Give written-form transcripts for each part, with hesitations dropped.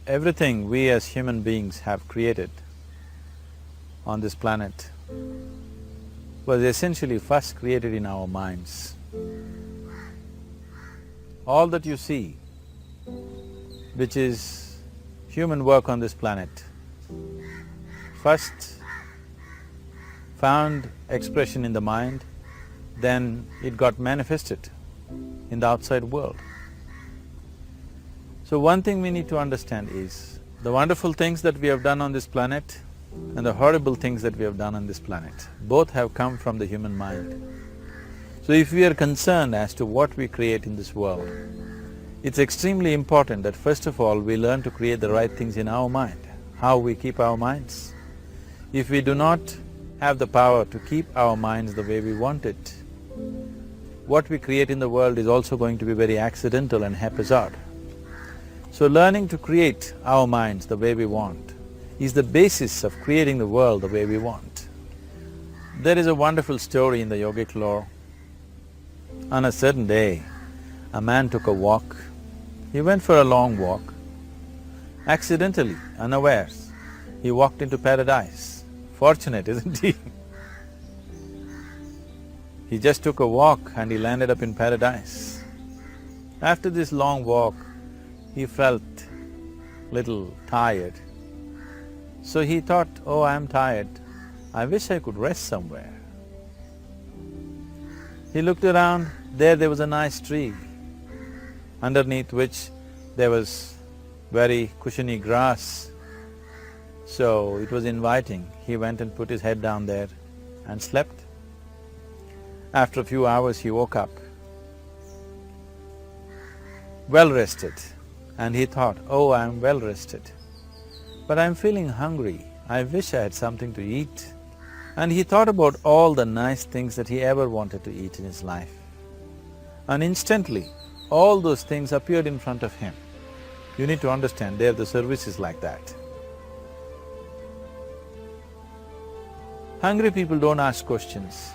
everything we as human beings have created on this planet was essentially first created in our minds. All that you see, which is human work on this planet, first found expression in the mind, then it got manifested in the outside world. So one thing we need to understand is, the wonderful things that we have done on this planet and the horrible things that we have done on this planet, both have come from the human mind. So if we are concerned as to what we create in this world, it's extremely important that first of all we learn to create the right things in our mind, how we keep our minds. If we do not have the power to keep our minds the way we want it, what we create in the world is also going to be very accidental and haphazard. So learning to create our minds the way we want is the basis of creating the world the way we want. There is a wonderful story in the yogic lore. On a certain day, a man took a walk. He went for a long walk. Accidentally, unawares, he walked into paradise. Fortunate, isn't he? He just took a walk and he landed up in paradise. After this long walk, he felt little tired. So he thought, oh, I'm tired, I wish I could rest somewhere. He looked around, there was a nice tree, underneath which there was very cushiony grass. So it was inviting. He went and put his head down there and slept. After a few hours he woke up, well rested, and he thought, oh, I'm well rested, but I'm feeling hungry, I wish I had something to eat. And he thought about all the nice things that he ever wanted to eat in his life. And instantly, all those things appeared in front of him. You need to understand, there the service is like that. Hungry people don't ask questions.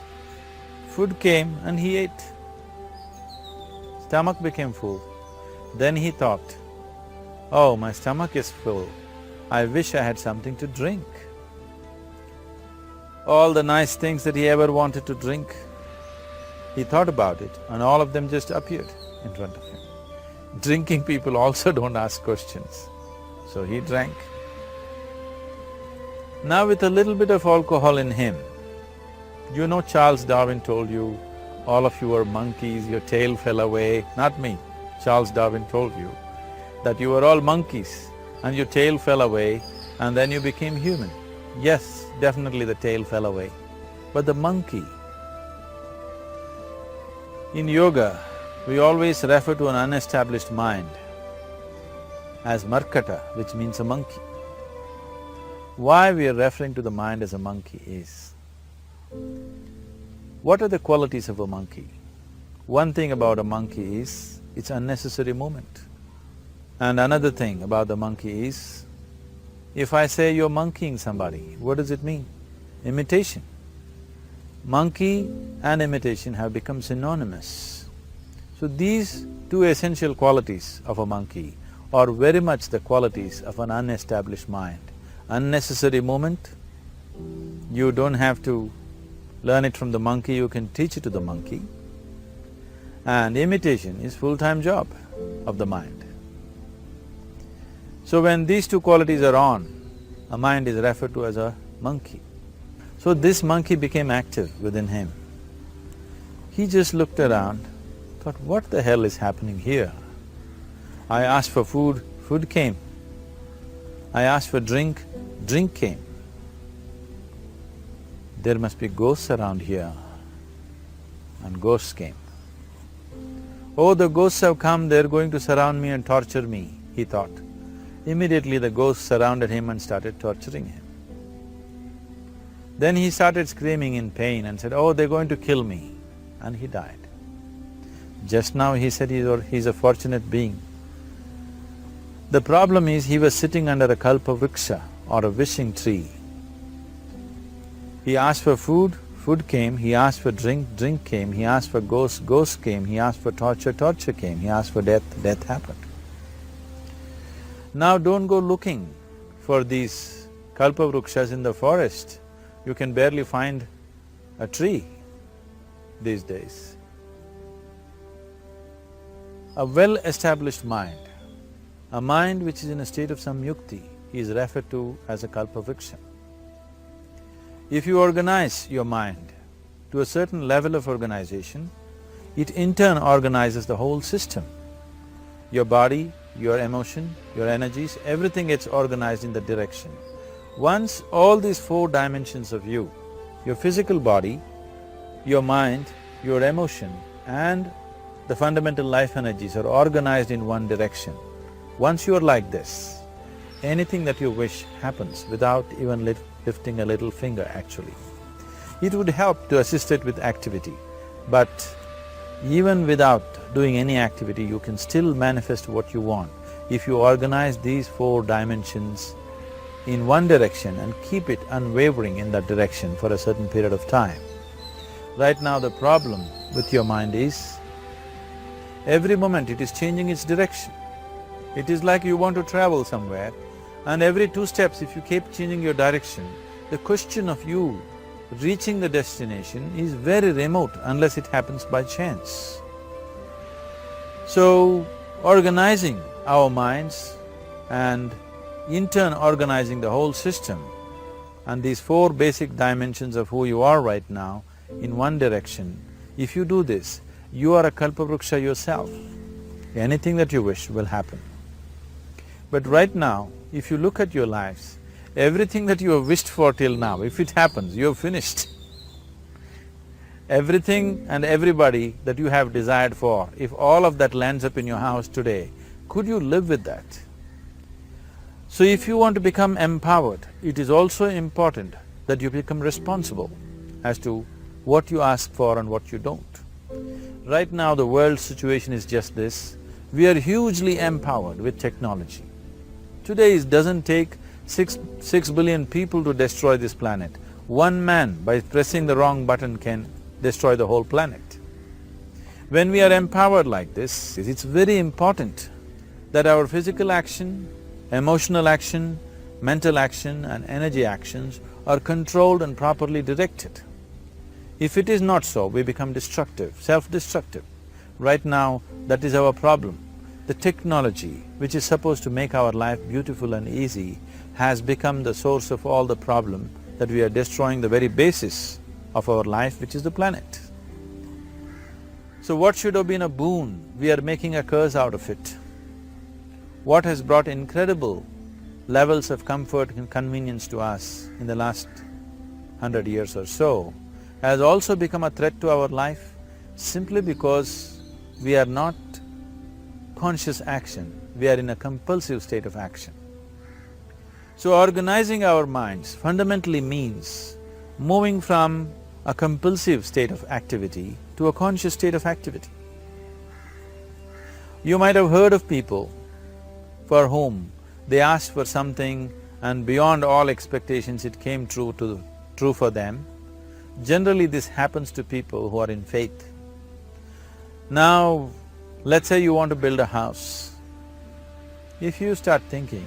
Food came and he ate. Stomach became full. Then he thought, oh, my stomach is full, I wish I had something to drink. All the nice things that he ever wanted to drink, he thought about it and all of them just appeared in front of him. Drinking people also don't ask questions, so he drank. Now with a little bit of alcohol in him, you know Charles Darwin told you, all of you are monkeys, your tail fell away. Not me, Charles Darwin told you that you were all monkeys and your tail fell away and then you became human. Yes, definitely the tail fell away, but the monkey… In yoga, we always refer to an unestablished mind as markata, which means a monkey. Why we are referring to the mind as a monkey is, what are the qualities of a monkey? One thing about a monkey is, it's unnecessary movement. And another thing about the monkey is, if I say you're monkeying somebody, what does it mean? Imitation. Monkey and imitation have become synonymous. So these two essential qualities of a monkey are very much the qualities of an unestablished mind. Unnecessary movement, you don't have to learn it from the monkey, you can teach it to the monkey. And imitation is full-time job of the mind. So when these two qualities are on, a mind is referred to as a monkey. So this monkey became active within him. He just looked around, thought, what the hell is happening here? I asked for food, food came. I asked for drink, drink came. There must be ghosts around here, and ghosts came. Oh, the ghosts have come, they're going to surround me and torture me, he thought. Immediately the ghosts surrounded him and started torturing him. Then he started screaming in pain and said, oh, they're going to kill me, and he died. Just now he said he's a fortunate being. The problem is he was sitting under a kalpa vriksha or a wishing tree. He asked for food, food came, he asked for drink, drink came, he asked for ghost, ghost came, he asked for torture, torture came, he asked for death, death happened. Now don't go looking for these kalpavrukshas in the forest. You can barely find a tree these days. A well-established mind, a mind which is in a state of samyukti, is referred to as a kalpavriksha. If you organize your mind to a certain level of organization, it in turn organizes the whole system. Your body, your emotion, your energies, everything gets organized in that direction. Once all these four dimensions of you, your physical body, your mind, your emotion and the fundamental life energies are organized in one direction, once you are like this, anything that you wish happens without even lifting a little finger actually. It would help to assist it with activity, but even without doing any activity, you can still manifest what you want if you organize these four dimensions in one direction and keep it unwavering in that direction for a certain period of time. Right now the problem with your mind is, every moment it is changing its direction. It is like you want to travel somewhere and every 2 steps if you keep changing your direction, the question of you reaching the destination is very remote unless it happens by chance. So, organizing our minds and in turn organizing the whole system and these 4 basic dimensions of who you are right now in one direction, if you do this, you are a kalpavruksha yourself. Anything that you wish will happen. But right now, if you look at your lives, everything that you have wished for till now, if it happens, you have finished. Everything and everybody that you have desired for, if all of that lands up in your house today, could you live with that? So if you want to become empowered, it is also important that you become responsible as to what you ask for and what you don't. Right now the world's situation is just this, we are hugely empowered with technology. Today it doesn't take six billion people to destroy this planet. One man by pressing the wrong button can destroy the whole planet. When we are empowered like this, it's very important that our physical action, emotional action, mental action and energy actions are controlled and properly directed. If it is not so, we become destructive, self-destructive. Right now, that is our problem. The technology, which is supposed to make our life beautiful and easy, has become the source of all the problem that we are destroying the very basis of our life, which is the planet. So what should have been a boon, we are making a curse out of it. What has brought incredible levels of comfort and convenience to us in the last 100 years or so has also become a threat to our life simply because we are not conscious action, we are in a compulsive state of action. So organizing our minds fundamentally means moving from a compulsive state of activity to a conscious state of activity. You might have heard of people for whom they asked for something and beyond all expectations it came true for them. Generally this happens to people who are in faith. Now, let's say you want to build a house. If you start thinking,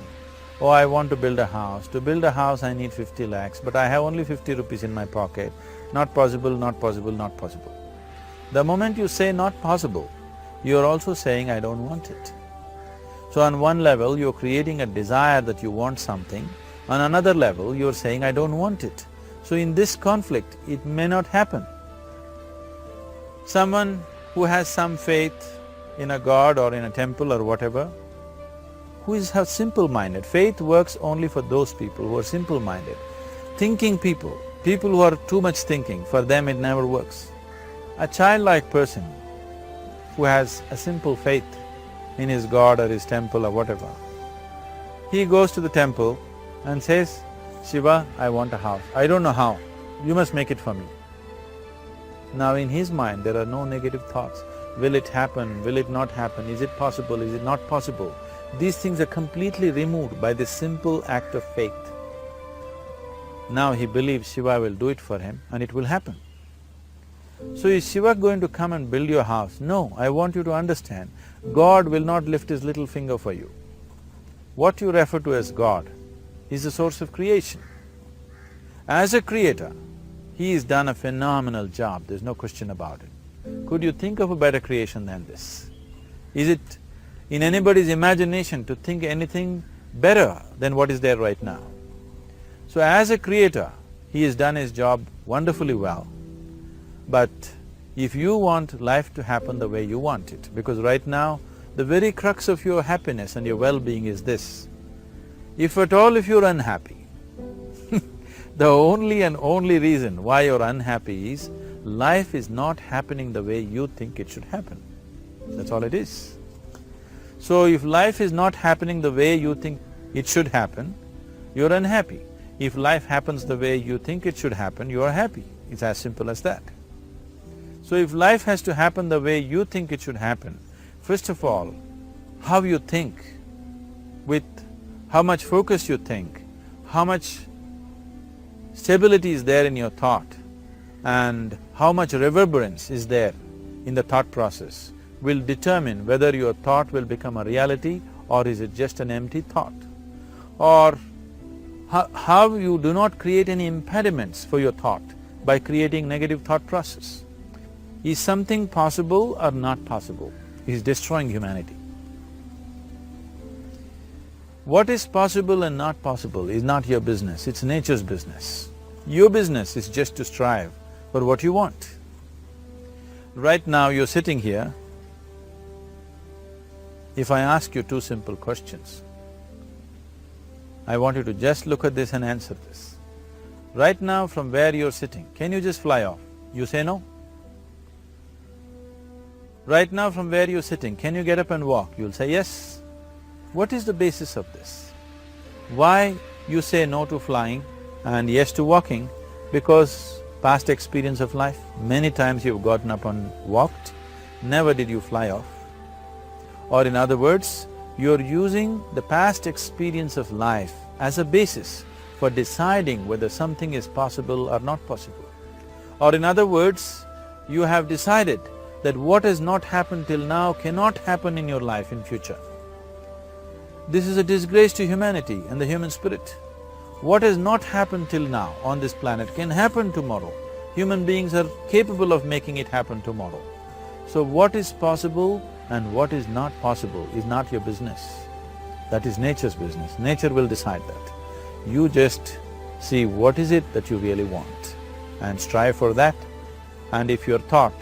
oh, I want to build a house. To build a house I need 50 lakhs, but I have only 50 rupees in my pocket. Not possible, not possible, not possible. The moment you say not possible, you are also saying I don't want it. So on one level you're creating a desire that you want something, on another level you're saying I don't want it. So in this conflict, it may not happen. Someone who has some faith in a god or in a temple or whatever, who is simple-minded. Faith works only for those people who are simple-minded. Thinking people, people who are too much thinking, for them it never works. A childlike person who has a simple faith in his god or his temple or whatever, he goes to the temple and says, Shiva, I want a house. I don't know how, you must make it for me. Now in his mind there are no negative thoughts. Will it happen? Will it not happen? Is it possible? Is it not possible? These things are completely removed by this simple act of faith. Now he believes Shiva will do it for him and it will happen. So is Shiva going to come and build your house? No, I want you to understand, God will not lift his little finger for you. what you refer to as God is the source of creation. As a creator, he has done a phenomenal job, there's no question about it. Could you think of a better creation than this? Is it in anybody's imagination to think anything better than what is there right now? So as a creator, he has done his job wonderfully well. But if you want life to happen the way you want it, because right now, the very crux of your happiness and your well-being is this. If at all if you're unhappy, the only and only reason why you're unhappy is life is not happening the way you think it should happen. That's all it is. So if life is not happening the way you think it should happen, you're unhappy. If life happens the way you think it should happen, you are happy. It's as simple as that. So if life has to happen the way you think it should happen, first of all, how you think, with how much focus you think, how much stability is there in your thought, and how much reverberance is there in the thought process will determine whether your thought will become a reality or is it just an empty thought. Or how you do not create any impediments for your thought by creating negative thought process. Is something possible or not possible? Is destroying humanity. What is possible and not possible is not your business, it's nature's business. Your business is just to strive for what you want. Right now you're sitting here. If I ask you two simple questions, I want you to just look at this and answer this. Right now from where you're sitting, can you just fly off? You say no. Right now from where you're sitting, can you get up and walk? You'll say yes. What is the basis of this? Why you say no to flying and yes to walking? Because past experience of life, many times you've gotten up and walked, never did you fly off. Or in other words, you're using the past experience of life as a basis for deciding whether something is possible or not possible. Or in other words, you have decided that what has not happened till now cannot happen in your life in future. This is a disgrace to humanity and the human spirit. What has not happened till now on this planet can happen tomorrow. Human beings are capable of making it happen tomorrow. So what is possible and what is not possible is not your business. That is nature's business. Nature will decide that. You just see what is it that you really want and strive for that. And if your thought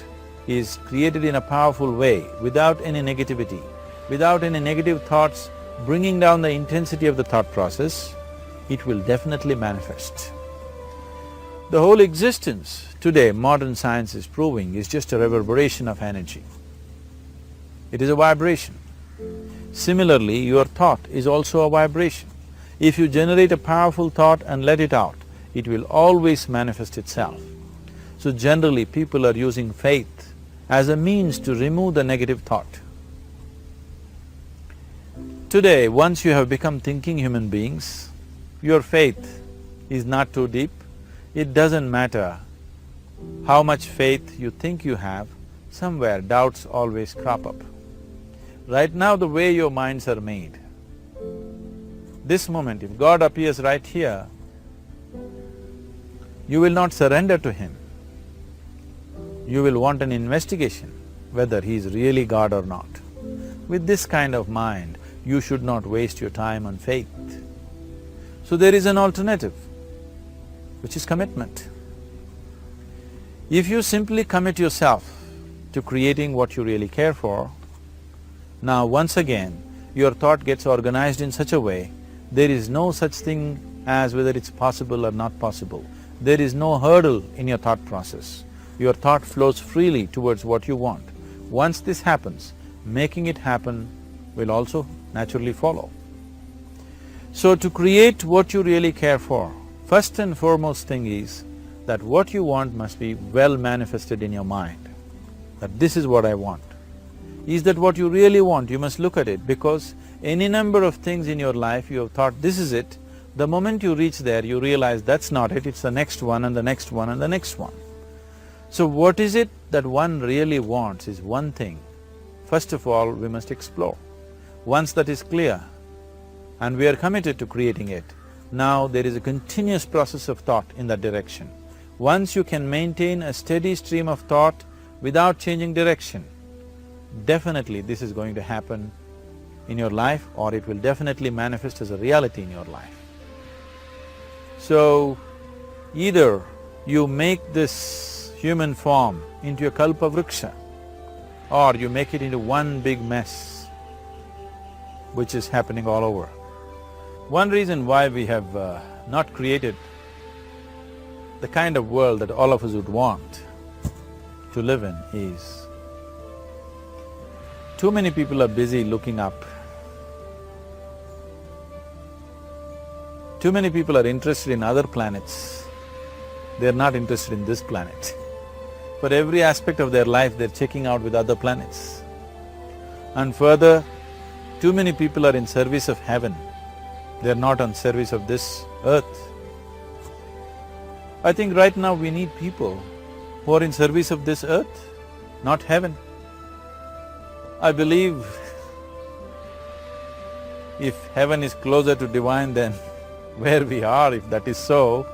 is created in a powerful way, without any negativity, without any negative thoughts bringing down the intensity of the thought process, it will definitely manifest. The whole existence today, modern science is proving, is just a reverberation of energy. It is a vibration. Similarly, your thought is also a vibration. If you generate a powerful thought and let it out, it will always manifest itself. So generally, people are using faith as a means to remove the negative thought. Today, once you have become thinking human beings, your faith is not too deep. It doesn't matter how much faith you think you have, somewhere doubts always crop up. Right now, the way your minds are made, this moment, if God appears right here, you will not surrender to Him. You will want an investigation whether He is really God or not. With this kind of mind, you should not waste your time on faith. So there is an alternative, which is commitment. If you simply commit yourself to creating what you really care for, now once again, your thought gets organized in such a way, there is no such thing as whether it's possible or not possible. There is no hurdle in your thought process. Your thought flows freely towards what you want. Once this happens, making it happen will also naturally follow. So to create what you really care for, first and foremost thing is that what you want must be well manifested in your mind, that this is what I want. Is that what you really want? You must look at it, because any number of things in your life you have thought, this is it. The moment you reach there, you realize that's not it, it's the next one and the next one and the next one. So what is it that one really wants is one thing. First of all, we must explore. Once that is clear, and we are committed to creating it. Now there is a continuous process of thought in that direction. Once you can maintain a steady stream of thought without changing direction, definitely this is going to happen in your life, or it will definitely manifest as a reality in your life. So, either you make this human form into a kalpa vriksha, or you make it into one big mess, which is happening all over. One reason why we have not created the kind of world that all of us would want to live in is, too many people are busy looking up. Too many people are interested in other planets, they're not interested in this planet. For every aspect of their life, they're checking out with other planets. And further, too many people are in service of heaven, they're not on service of this earth. I think right now we need people who are in service of this earth, not heaven. I believe if heaven is closer to divine than where we are, if that is so,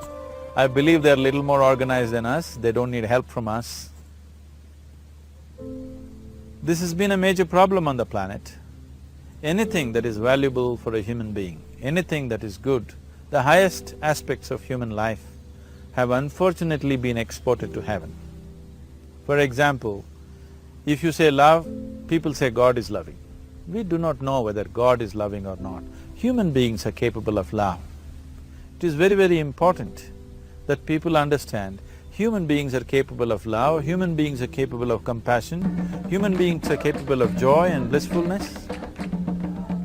I believe they're a little more organized than us, they don't need help from us. This has been a major problem on the planet. Anything that is valuable for a human being, anything that is good, the highest aspects of human life have unfortunately been exported to heaven. For example, if you say love, people say God is loving. We do not know whether God is loving or not. Human beings are capable of love. It is very, very important that people understand human beings are capable of love, human beings are capable of compassion, human beings are capable of joy and blissfulness.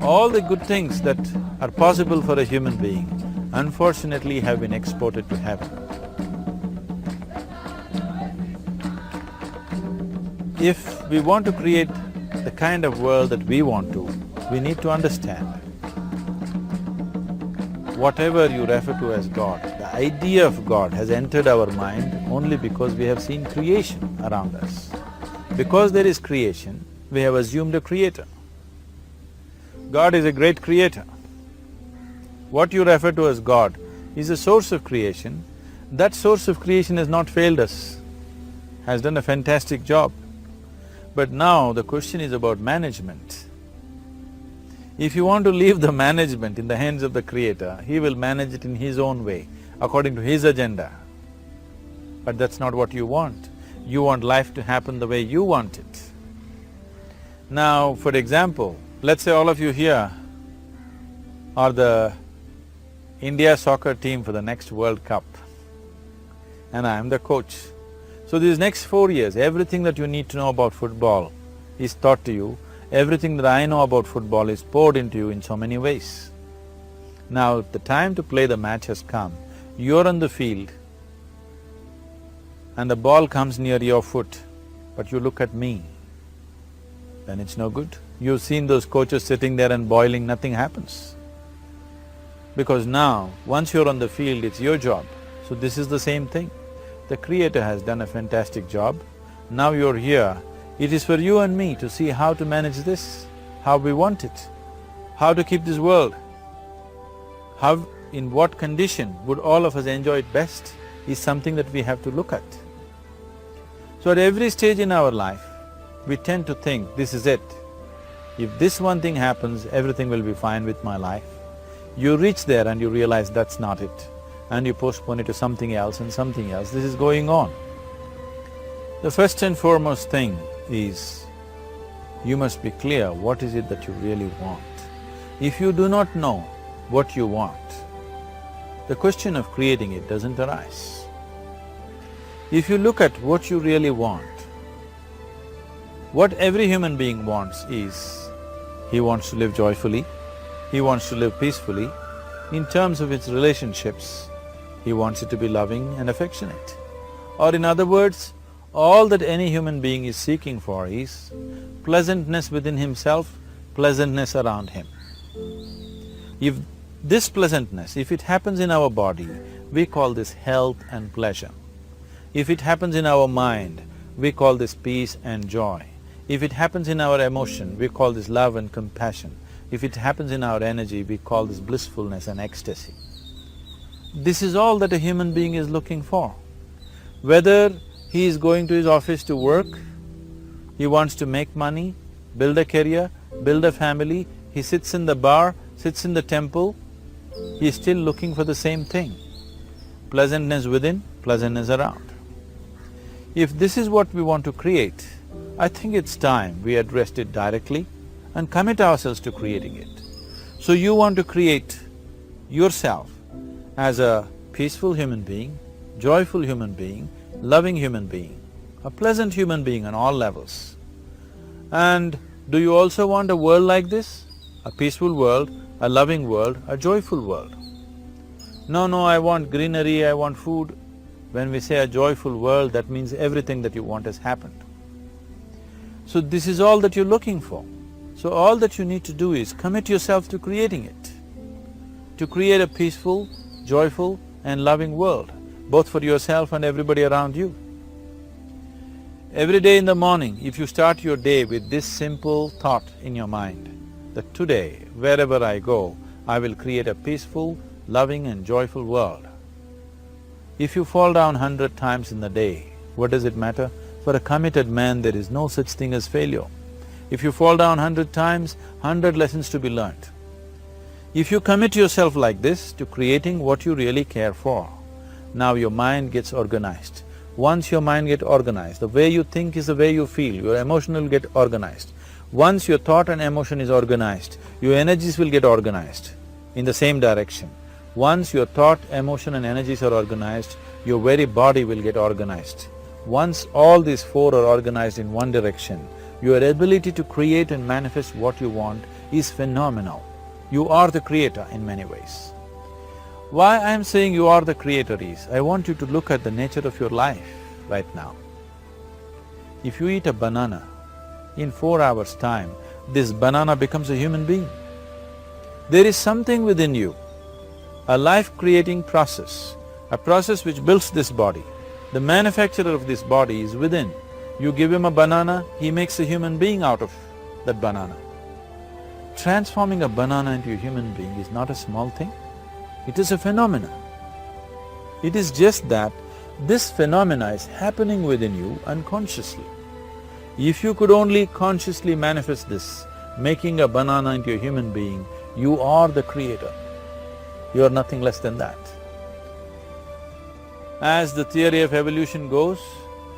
All the good things that are possible for a human being, unfortunately have been exported to heaven. If we want to create the kind of world that we want to, we need to understand whatever you refer to as God, the idea of God has entered our mind only because we have seen creation around us. Because there is creation, we have assumed a creator. God is a great creator. What you refer to as God is a source of creation. That source of creation has not failed us, has done a fantastic job. But now the question is about management. If you want to leave the management in the hands of the Creator, He will manage it in His own way, according to His agenda. But that's not what you want. You want life to happen the way you want it. Now, for example, let's say all of you here are the India soccer team for the next World Cup, and I am the coach. So these next 4 years, everything that you need to know about football is taught to you. Everything that I know about football is poured into you in so many ways. Now, the time to play the match has come. You're on the field and the ball comes near your foot, but you look at me, then it's no good. You've seen those coaches sitting there and boiling, nothing happens. Because now, once you're on the field, it's your job. So this is the same thing. The Creator has done a fantastic job. Now you're here. It is for you and me to see how to manage this, how we want it, how to keep this world, how, in what condition would all of us enjoy it best is something that we have to look at. So at every stage in our life, we tend to think, this is it. If this one thing happens, everything will be fine with my life. You reach there and you realize that's not it, and you postpone it to something else and something else. This is going on. The first and foremost thing is, you must be clear what is it that you really want. If you do not know what you want, the question of creating it doesn't arise. If you look at what you really want, what every human being wants is, he wants to live joyfully, he wants to live peacefully. In terms of its relationships, he wants it to be loving and affectionate. Or in other words, all that any human being is seeking for is pleasantness within himself, pleasantness around him. If this pleasantness, if it happens in our body, we call this health and pleasure. If it happens in our mind, we call this peace and joy. If it happens in our emotion, we call this love and compassion. if it happens in our energy, we call this blissfulness and ecstasy. This is all that a human being is looking for. Whether he is going to his office to work, he wants to make money, build a career, build a family, he sits in the bar, sits in the temple, he is still looking for the same thing. Pleasantness within, pleasantness around. If this is what we want to create, I think it's time we addressed it directly and commit ourselves to creating it. So you want to create yourself as a peaceful human being, joyful human being, loving human being, a pleasant human being on all levels. And do you also want a world like this? A peaceful world, a loving world, a joyful world? No, I want greenery, I want food. When we say a joyful world, that means everything that you want has happened. So this is all that you're looking for. So all that you need to do is commit yourself to creating it, to create a peaceful, joyful and loving world, both for yourself and everybody around you. Every day in the morning, if you start your day with this simple thought in your mind, that today, wherever I go, I will create a peaceful, loving and joyful world. If you fall down 100 times in the day, what does it matter? For a committed man, there is no such thing as failure. If you fall down 100 times, 100 lessons to be learnt. If you commit yourself like this to creating what you really care for, now your mind gets organized. Once your mind gets organized, the way you think is the way you feel, your emotion will get organized. Once your thought and emotion is organized, your energies will get organized in the same direction. Once your thought, emotion and energies are organized, your very body will get organized. Once all these four are organized in one direction, your ability to create and manifest what you want is phenomenal. You are the creator in many ways. Why I am saying you are the creator is, I want you to look at the nature of your life right now. If you eat a banana, in 4 hours' time, this banana becomes a human being. There is something within you, a life-creating process, a process which builds this body. The manufacturer of this body is within. You give him a banana, he makes a human being out of that banana. Transforming a banana into a human being is not a small thing, it is a phenomenon. It is just that this phenomena is happening within you unconsciously. If you could only consciously manifest this, making a banana into a human being, you are the creator. You are nothing less than that. As the theory of evolution goes,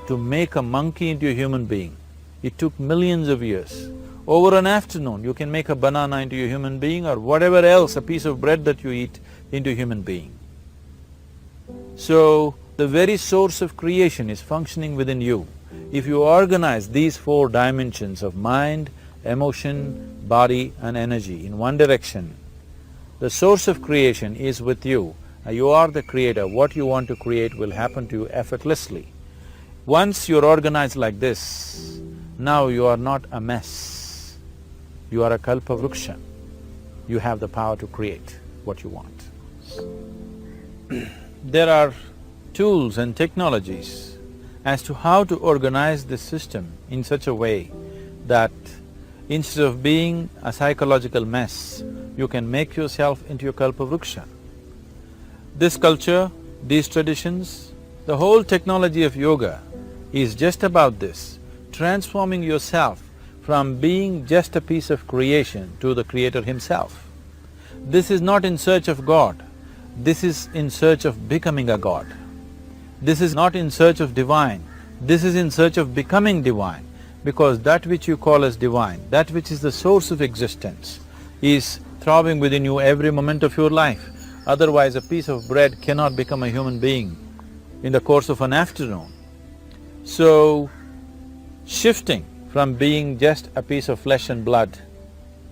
to make a monkey into a human being, it took millions of years. Over an afternoon, you can make a banana into a human being or whatever else, a piece of bread that you eat, into a human being. So, the very source of creation is functioning within you. If you organize these four dimensions of mind, emotion, body and energy in one direction, the source of creation is with you. You are the creator. What you want to create will happen to you effortlessly. Once you're organized like this, now you are not a mess. You are a kalpa vruksha. You have the power to create what you want. There are tools and technologies as to how to organize this system in such a way that instead of being a psychological mess, you can make yourself into a kalpa vruksha. This culture, these traditions, the whole technology of yoga is just about this, transforming yourself from being just a piece of creation to the creator himself. This is not in search of God, this is in search of becoming a God. This is not in search of divine, this is in search of becoming divine, because that which you call as divine, that which is the source of existence, is throbbing within you every moment of your life. Otherwise, a piece of bread cannot become a human being in the course of an afternoon. So, shifting from being just a piece of flesh and blood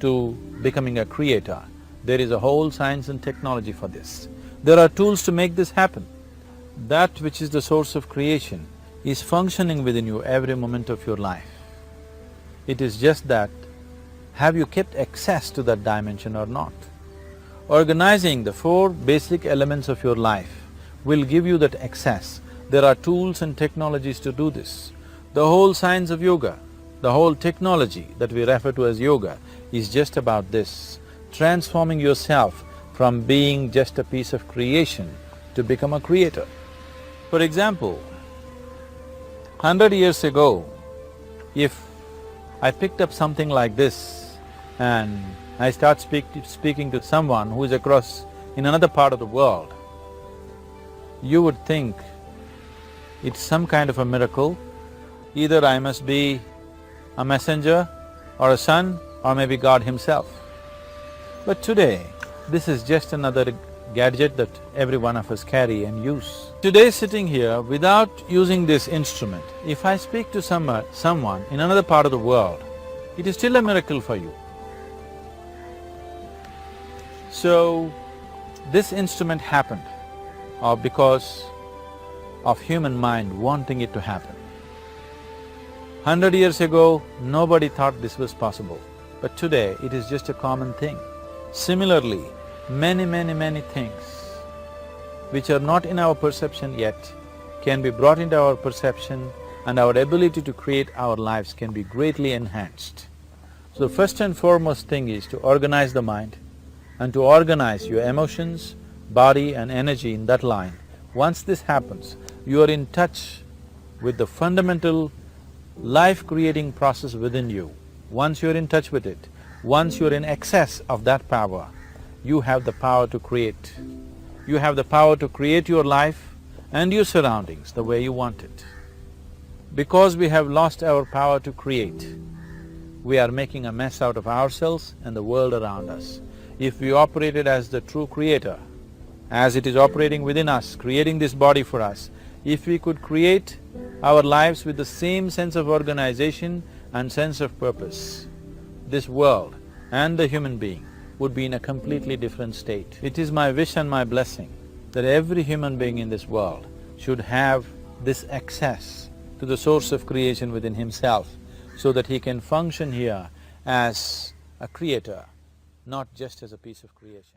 to becoming a creator, there is a whole science and technology for this. There are tools to make this happen. That which is the source of creation is functioning within you every moment of your life. It is just that, have you kept access to that dimension or not? Organizing the four basic elements of your life will give you that access. There are tools and technologies to do this. The whole science of yoga The whole technology that we refer to as yoga is just about this, transforming yourself from being just a piece of creation to become a creator. For example, 100 years ago, if I picked up something like this and I start speaking to someone who is across in another part of the world, you would think it's some kind of a miracle. Either I must be a messenger or a son or maybe God himself. But today, this is just another gadget that every one of us carry and use. Today sitting here, without using this instrument, if I speak to someone in another part of the world, it is still a miracle for you. So, this instrument happened because of human mind wanting it to happen. 100 years ago, nobody thought this was possible, but today it is just a common thing. Similarly, many things which are not in our perception yet can be brought into our perception, and our ability to create our lives can be greatly enhanced. So first and foremost thing is to organize the mind and to organize your emotions, body and energy in that line. Once this happens, you are in touch with the fundamental life-creating process within you. Once you're in touch with it, once you're in excess of that power, you have the power to create. You have the power to create your life and your surroundings the way you want it. Because we have lost our power to create, we are making a mess out of ourselves and the world around us. If we operated as the true creator, as it is operating within us, creating this body for us, if we could create our lives with the same sense of organization and sense of purpose, this world and the human being would be in a completely different state. It is my wish and my blessing that every human being in this world should have this access to the source of creation within himself, so that he can function here as a creator, not just as a piece of creation.